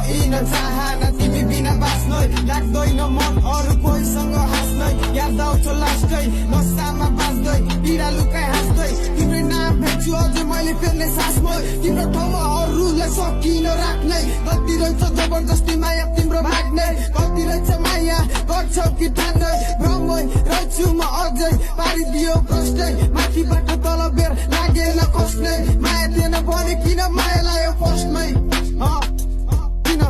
छैन चाहना तिमी बिना बाँच्नै लाग्दैन मन अरू कोहीसँग हाँस्नै याद आउँछ लास्टै नसामा बाँच्दै पीडा लुकाइ हाँस्दै तिम्रो नाम भेट्छु अझै मैले फेर्ने सासमै तिम्रो ठाउँमा अरूलाई सकिन राख्नै कति रहेछ जबरजस्ती माया तिम्रो माग्ने कति रहेछ माया गर्छौ कि ठान्दै भ्रमै रहेछु म अझै पारिदियो प्रश्नै माथिबाट तल बेर लागेन कस्नै माया दिएन भने किन माया लायो फर्स्टमै किन